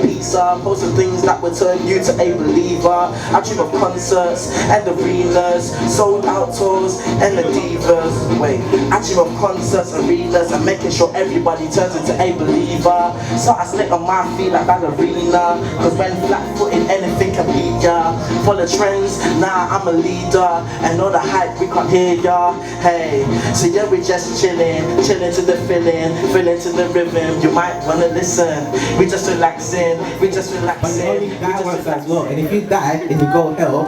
pizza, posting things that would turn you to a believer. I dream of concerts and arenas, sold out tours and the divas. Wait, I dream of concerts, arenas, and making sure everybody turns into a believer. So I stay on my feet like ballerina, cause when flat-footed anything can beat ya. Follow trends, nah I'm a leader, and all the hype we can't hear ya. Hey, so yeah we just chilling to the feeling to the rhythm. You might wanna listen. We just relaxing. But you only die once as well. And if you die and you go hell,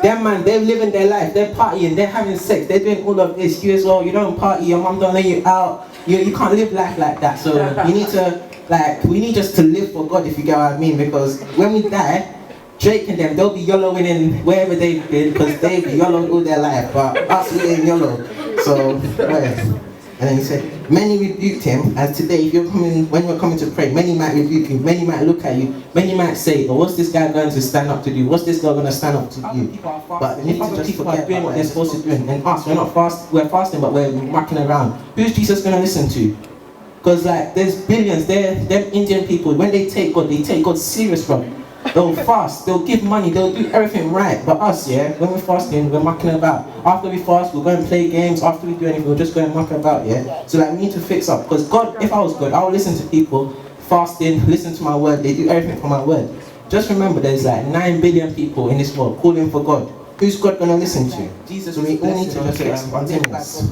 them man, they're living their life, they're partying, they're having sex, they're doing all of this. You as well, you don't party, your mum don't let you out. You can't live life like that. So you need to, we need just to live for God, if you get what I mean. Because when we die, Drake and them, they'll be YOLOing in wherever they've been, because they've YOLO'd all their life. But us, we ain't YOLO. So, yeah. And then he said, many rebuked him, as today, when you're coming to pray, many might rebuke you, many might look at you, many might say, oh, what's this guy going to stand up to do? What's this girl going to stand up to do? But you need to just forget doing what they're supposed to do. And us, we're fasting, but we're mucking around. Who's Jesus going to listen to? Because there's billions, them Indian people, when they take God serious, bro. They'll fast, they'll give money, they'll do everything right. But us, yeah, when we're fasting, we're mucking about. After we fast, we'll go and play games. After we do anything, we'll just go and muck about, yeah? So we need to fix up. Because God, if I was God, I would listen to people fasting, listen to my word, they do everything for my word. Just remember, there's 9 billion people in this world calling for God. Who's God gonna listen to? Jesus. So we all need to just get spontaneous.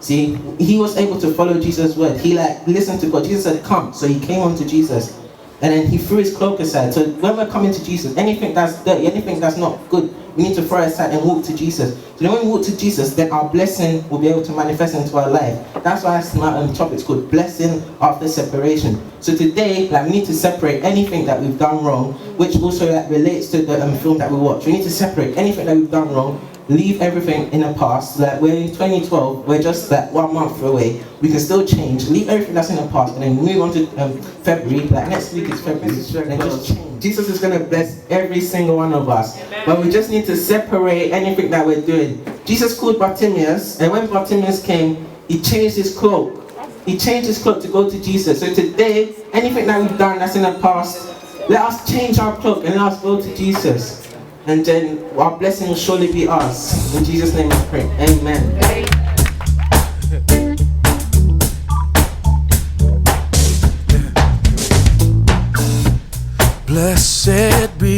See, he was able to follow Jesus' word. He listened to God. Jesus said, come. So he came on to Jesus. And then he threw his cloak aside. So when we're coming to Jesus, anything that's dirty, anything that's not good, we need to throw it aside and walk to Jesus. So then when we walk to Jesus, then our blessing will be able to manifest into our life. That's why my topic's called blessing after separation. So today, we need to separate anything that we've done wrong, which also relates to the film that we watch. We need to separate anything that we've done wrong, leave everything in the past. We're in 2012, we're just 1 month away. We can still change, leave everything that's in the past, and then move on to February. Next week is February, and then just change. Jesus is going to bless every single one of us. But we just need to separate anything that we're doing. Jesus called Bartimaeus, and when Bartimaeus came, he changed his cloak. He changed his cloak to go to Jesus. So today, anything that we've done that's in the past, let us change our cloak and let us go to Jesus. And then our blessing will surely be ours. In Jesus' name I pray. Amen. Blessed be